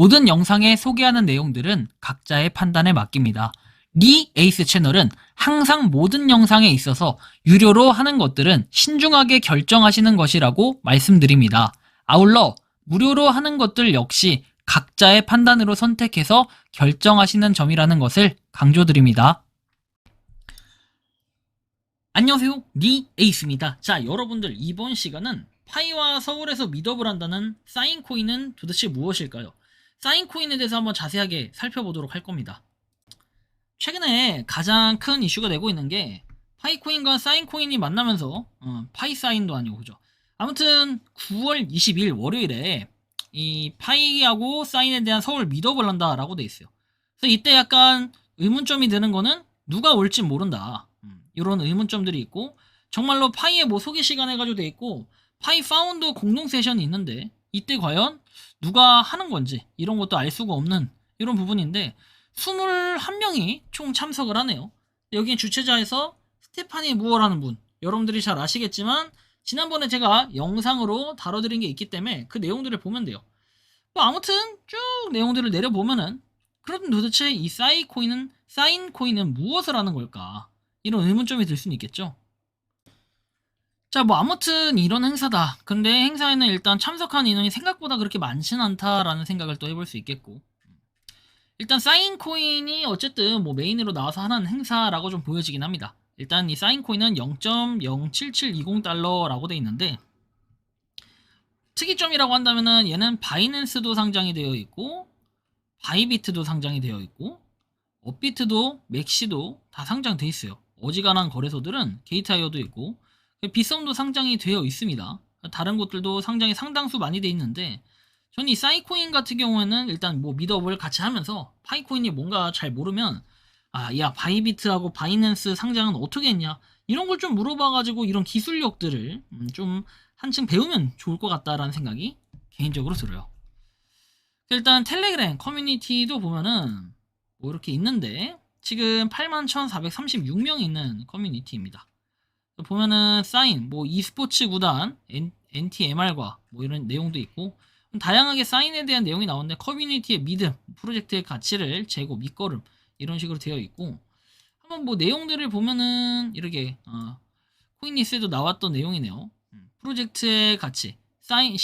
모든 영상에 소개하는 내용들은 각자의 판단에 맡깁니다. 리 에이스 채널은 항상 모든 영상에 있어서 유료로 하는 것들은 신중하게 결정하시는 것이라고 말씀드립니다. 아울러 무료로 하는 것들 역시 각자의 판단으로 선택해서 결정하시는 점이라는 것을 강조드립니다. 안녕하세요, 리 에이스입니다. 자, 여러분들, 이번 시간은 파이와 서울에서 미더블 한다는 사인코인은 도대체 무엇일까요? 사인코인에 대해서 한번 자세하게 살펴보도록 할 겁니다. 최근에 가장 큰 이슈가 되고 있는 게 파이코인과 사인코인이 만나면서 파이사인도 아니고, 그죠? 아무튼 9월 20일 월요일에 이 파이하고 사인에 대한 서울 미더블 한다라고 돼 있어요. 그래서 이때 약간 의문점이 드는 거는 누가 올지 모른다, 이런 의문점들이 있고, 정말로 파이에 뭐 소개 시간 해가지고 돼 있고, 파이 파운더 공동 세션이 있는데 이때 과연 누가 하는 건지 이런 것도 알 수가 없는 이런 부분인데, 21명이 총 참석을 하네요. 여기에 주최자에서 스테파니 무어라는 분, 여러분들이 잘 아시겠지만 지난번에 제가 영상으로 다뤄드린 게 있기 때문에 그 내용들을 보면 돼요. 뭐 아무튼 쭉 내용들을 내려보면은, 그럼 도대체 이 사인코인은 무엇을 하는 걸까? 이런 의문점이 들 수는 있겠죠. 자, 뭐 아무튼 이런 행사다. 근데 행사에는 일단 참석한 인원이 생각보다 그렇게 많진 않다라는 생각을 또 해볼 수 있겠고, 일단 사인코인이 어쨌든 뭐 메인으로 나와서 하는 행사라고 좀 보여지긴 합니다. 일단 이 사인코인은 0.07720달러라고 돼 있는데, 특이점이라고 한다면은 얘는 바이낸스도 상장이 되어 있고, 바이비트도 상장이 되어 있고, 업비트도 맥시도 다 상장돼 있어요. 어지간한 거래소들은 게이트하이어도 있고, 빗썸도 상장이 되어 있습니다. 다른 곳들도 상장이 상당수 많이 돼 있는데, 저는 이 사이코인 같은 경우에는 일단 뭐 미더블 같이 하면서 파이코인이 뭔가 잘 모르면, 야, 바이비트하고 바이낸스 상장은 어떻게 했냐, 이런 걸 좀 물어봐가지고 이런 기술력들을 좀 한층 배우면 좋을 것 같다라는 생각이 개인적으로 들어요. 일단 텔레그램 커뮤니티도 보면은 뭐 이렇게 있는데, 지금 81,436명이 있는 커뮤니티입니다. 보면은 사인, 뭐 e스포츠 구단, NTMR과 뭐 이런 내용도 있고, 다양하게 사인에 대한 내용이 나오는데, 커뮤니티의 믿음, 프로젝트의 가치를 재고, 밑거름, 이런 식으로 되어 있고, 한번 뭐 내용들을 보면은 이렇게 코인니스에도 나왔던 내용이네요. 프로젝트의 가치, 사인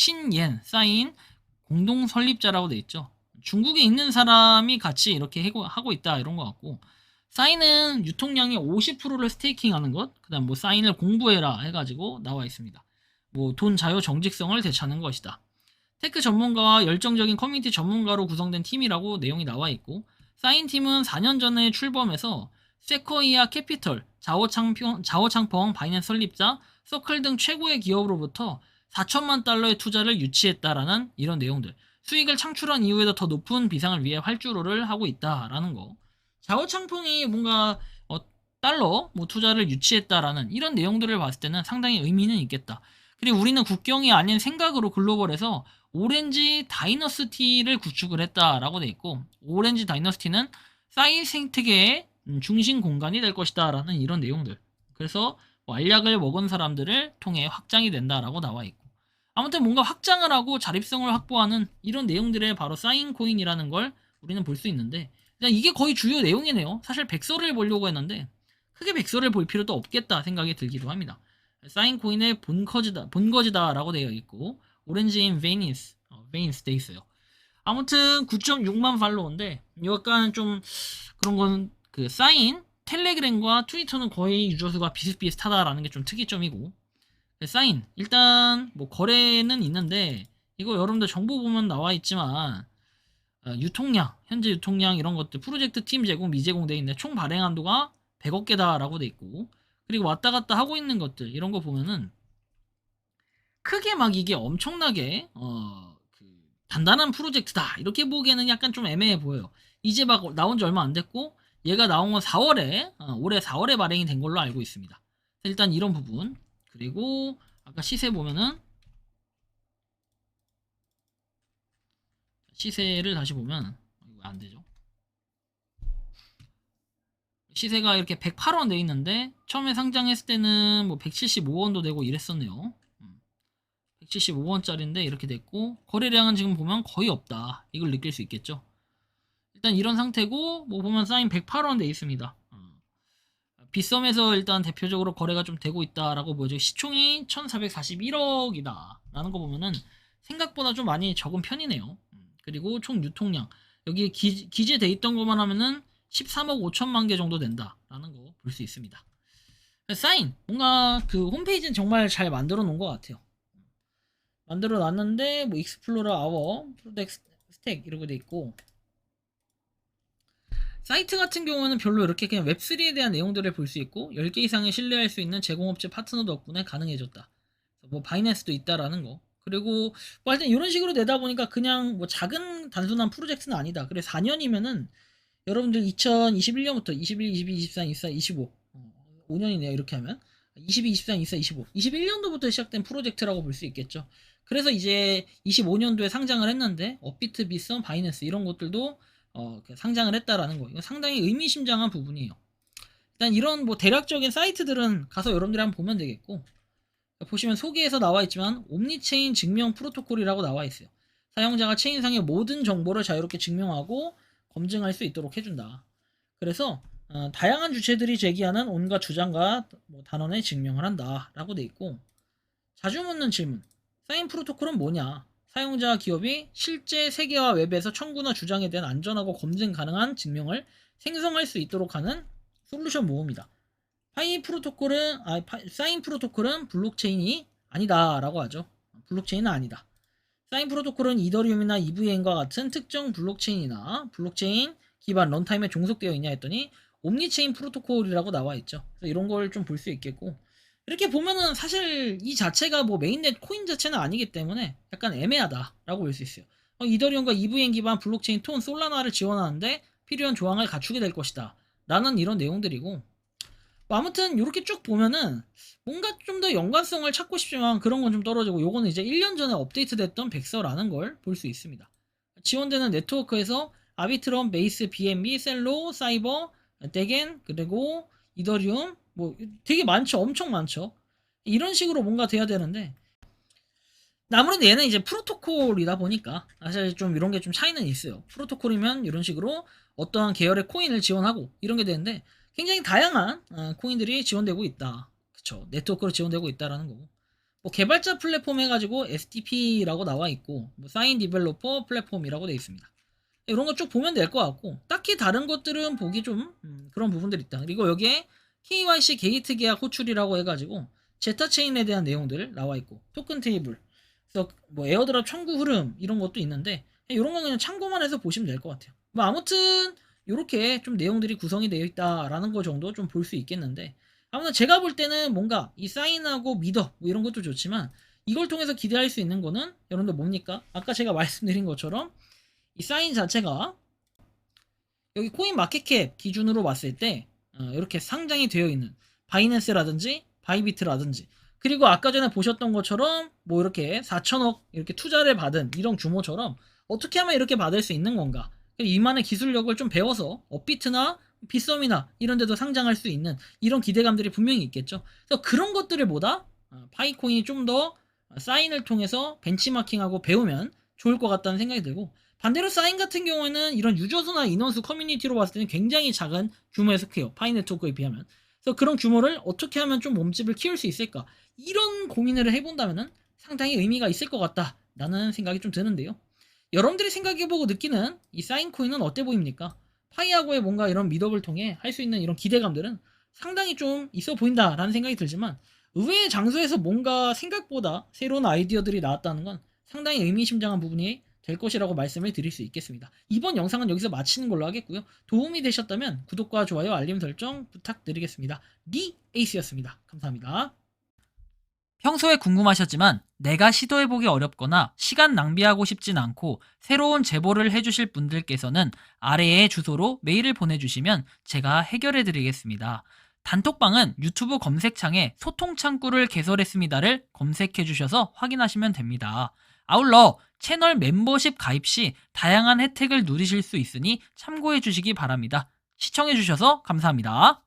공동 설립자라고 돼 있죠. 중국에 있는 사람이 같이 이렇게 하고 있다, 이런 것 같고, 사인은 유통량의 50%를 스테이킹하는 것, 그 다음 뭐 사인을 공부해라 해가지고 나와 있습니다. 뭐 돈 자유 정직성을 되찾는 것이다. 테크 전문가와 열정적인 커뮤니티 전문가로 구성된 팀이라고 내용이 나와 있고, 사인 팀은 4년 전에 출범해서 세코이아 캐피털, 자오창펑 바이낸스 설립자, 서클 등 최고의 기업으로부터 4천만 달러의 투자를 유치했다라는 이런 내용들, 수익을 창출한 이후에도 더 높은 비상을 위해 활주로를 하고 있다라는 거, 자오창펑이 뭔가 달러 뭐 투자를 유치했다라는 이런 내용들을 봤을 때는 상당히 의미는 있겠다. 그리고 우리는 국경이 아닌 생각으로 글로벌에서 오렌지 다이너스티를 구축을 했다라고 돼 있고, 오렌지 다이너스티는 사인 생태계의 중심 공간이 될 것이다라는 이런 내용들. 그래서 뭐 알약을 먹은 사람들을 통해 확장이 된다라고 나와 있고, 아무튼 뭔가 확장을 하고 자립성을 확보하는 이런 내용들의 바로 사인 코인이라는 걸 우리는 볼 수 있는데, 그냥 이게 거의 주요 내용이네요. 사실 백서를 보려고 했는데 크게 백서를 볼 필요도 없겠다 생각이 들기도 합니다. 사인 코인의 본거지다라고 되어 있고, 오렌지인 베인스 돼 있어요. 아무튼 9.6만 팔로워인데, 약간 좀 그런 건 그 사인 텔레그램과 트위터는 거의 유저 수가 비슷비슷하다라는 게 좀 특이점이고, 사인 일단 뭐 거래는 있는데, 이거 여러분들 정보 보면 나와 있지만 유통량, 현재 유통량 이런 것들, 프로젝트 팀 제공, 미제공 돼 있는데 총 발행 한도가 100억 개다라고 돼 있고, 그리고 왔다 갔다 하고 있는 것들 이런 거 보면은 크게 막 이게 엄청나게 단단한 프로젝트다 이렇게 보기에는 약간 좀 애매해 보여요. 이제 막 나온 지 얼마 안 됐고, 얘가 나온 건 4월에 올해 4월에 발행이 된 걸로 알고 있습니다. 일단 이런 부분, 그리고 아까 시세 보면은, 시세를 다시 보면 이거 안 되죠. 시세가 이렇게 108원 돼 있는데 처음에 상장했을 때는 뭐 175원도 되고 이랬었네요. 175원짜리인데 이렇게 됐고, 거래량은 지금 보면 거의 없다. 이걸 느낄 수 있겠죠. 일단 이런 상태고, 뭐 보면 사인 108원 돼 있습니다. 빗썸에서 일단 대표적으로 거래가 좀 되고 있다라고 보여져. 시총이 1441억이다 라는 거 보면은 생각보다 좀 많이 적은 편이네요. 그리고 총 유통량, 여기 기재돼 있던 것만 하면은 13억 5천만 개 정도 된다라는 거 볼 수 있습니다. 사인, 뭔가 그 홈페이지는 정말 잘 만들어 놓은 것 같아요. 만들어 놨는데 뭐 익스플로러 아워, 프로젝트 스택 이러고 돼 있고, 사이트 같은 경우는 별로 이렇게 그냥 웹3에 대한 내용들을 볼 수 있고 10개 이상의 신뢰할 수 있는 제공업체 파트너 덕분에 가능해졌다. 뭐 바이낸스도 있다라는 거. 그리고 뭐 하여튼 이런 식으로 내다 보니까 그냥 뭐 작은 단순한 프로젝트는 아니다. 그래 4년이면은 여러분들 2021년부터 21, 22, 23, 24, 25 5년이네요. 이렇게 하면 22, 23, 24, 25 21년도부터 시작된 프로젝트라고 볼 수 있겠죠. 그래서 이제 25년도에 상장을 했는데 업비트, 빗썸, 바이낸스 이런 것들도 상장을 했다라는 거. 이건 상당히 의미심장한 부분이에요. 일단 이런 뭐 대략적인 사이트들은 가서 여러분들이 한번 보면 되겠고, 보시면 소개에서 나와 있지만 옴니체인 증명 프로토콜이라고 나와 있어요. 사용자가 체인상의 모든 정보를 자유롭게 증명하고 검증할 수 있도록 해준다. 그래서 다양한 주체들이 제기하는 온갖 주장과 뭐 단언에 증명을 한다라고 돼 있고, 자주 묻는 질문. 사인 프로토콜은 뭐냐? 사용자와 기업이 실제 세계와 웹에서 청구나 주장에 대한 안전하고 검증 가능한 증명을 생성할 수 있도록 하는 솔루션 모음이다. 사인 프로토콜은 블록체인이 아니다라고 하죠. 블록체인은 아니다. 사인 프로토콜은 이더리움이나 EVM과 같은 특정 블록체인이나 블록체인 기반 런타임에 종속되어 있냐 했더니 옴니체인 프로토콜이라고 나와 있죠. 그래서 이런 걸 좀 볼 수 있겠고, 이렇게 보면은 사실 이 자체가 뭐 메인넷 코인 자체는 아니기 때문에 약간 애매하다라고 볼 수 있어요. 이더리움과 EVM 기반 블록체인 톤 솔라나를 지원하는데 필요한 조항을 갖추게 될 것이다 라는 이런 내용들이고, 뭐 아무튼 이렇게 쭉 보면은 뭔가 좀 더 연관성을 찾고 싶지만 그런 건 좀 떨어지고, 요거는 이제 1년 전에 업데이트됐던 백서라는 걸 볼 수 있습니다. 지원되는 네트워크에서 아비트럼, 베이스, BNB, 셀로, 사이버, 데겐, 그리고 이더리움 뭐 되게 많죠. 엄청 많죠. 이런 식으로 뭔가 돼야 되는데, 아무래도 얘는 이제 프로토콜이다 보니까 사실 좀 이런 게 좀 차이는 있어요. 프로토콜이면 이런 식으로 어떠한 계열의 코인을 지원하고 이런 게 되는데, 굉장히 다양한 코인들이 지원되고 있다. 그쵸. 네트워크로 지원되고 있다라는 거고, 뭐 개발자 플랫폼 해가지고 SDP라고 나와 있고, 뭐 사인 디벨로퍼 플랫폼이라고 되어 있습니다. 이런 거 쭉 보면 될 것 같고, 딱히 다른 것들은 보기 좀 그런 부분들이 있다. 그리고 여기에 KYC 게이트 계약 호출이라고 해가지고 제타 체인에 대한 내용들 나와 있고, 토큰 테이블, 그래서 뭐 에어드랍 청구 흐름 이런 것도 있는데, 이런 건 그냥 참고만 해서 보시면 될 것 같아요. 뭐 아무튼 이렇게 좀 내용들이 구성이 되어 있다라는 거 정도 좀 볼 수 있겠는데, 아무튼 제가 볼 때는 뭔가 이 사인하고 미더 뭐 이런 것도 좋지만, 이걸 통해서 기대할 수 있는 거는 여러분들 뭡니까? 아까 제가 말씀드린 것처럼 이 사인 자체가 여기 코인 마켓캡 기준으로 봤을 때 이렇게 상장이 되어 있는 바이낸스라든지 바이비트라든지, 그리고 아까 전에 보셨던 것처럼 뭐 이렇게 4천억 이렇게 투자를 받은 이런 규모처럼 어떻게 하면 이렇게 받을 수 있는 건가, 이만의 기술력을 좀 배워서 업비트나 빗썸이나 이런 데도 상장할 수 있는 이런 기대감들이 분명히 있겠죠. 그래서 그런 것들을 보다 파이코인이 좀 더 사인을 통해서 벤치마킹하고 배우면 좋을 것 같다는 생각이 들고, 반대로 사인 같은 경우에는 이런 유저수나 인원수 커뮤니티로 봤을 때는 굉장히 작은 규모에 속해요. 파이 네트워크에 비하면. 그래서 그런 규모를 어떻게 하면 좀 몸집을 키울 수 있을까, 이런 고민을 해본다면 상당히 의미가 있을 것 같다라는 생각이 좀 드는데요. 여러분들이 생각해보고 느끼는 이 사인 코인은 어때 보입니까? 파이하고의 뭔가 이런 미덕을 통해 할 수 있는 이런 기대감들은 상당히 좀 있어 보인다라는 생각이 들지만, 의외의 장소에서 뭔가 생각보다 새로운 아이디어들이 나왔다는 건 상당히 의미심장한 부분이 될 것이라고 말씀을 드릴 수 있겠습니다. 이번 영상은 여기서 마치는 걸로 하겠고요. 도움이 되셨다면 구독과 좋아요, 알림 설정 부탁드리겠습니다. 리 에이스였습니다. 감사합니다. 평소에 궁금하셨지만 내가 시도해보기 어렵거나 시간 낭비하고 싶진 않고 새로운 제보를 해주실 분들께서는 아래의 주소로 메일을 보내주시면 제가 해결해드리겠습니다. 단톡방은 유튜브 검색창에 소통창구를 개설했습니다를 검색해주셔서 확인하시면 됩니다. 아울러 채널 멤버십 가입 시 다양한 혜택을 누리실 수 있으니 참고해 주시기 바랍니다. 시청해 주셔서 감사합니다.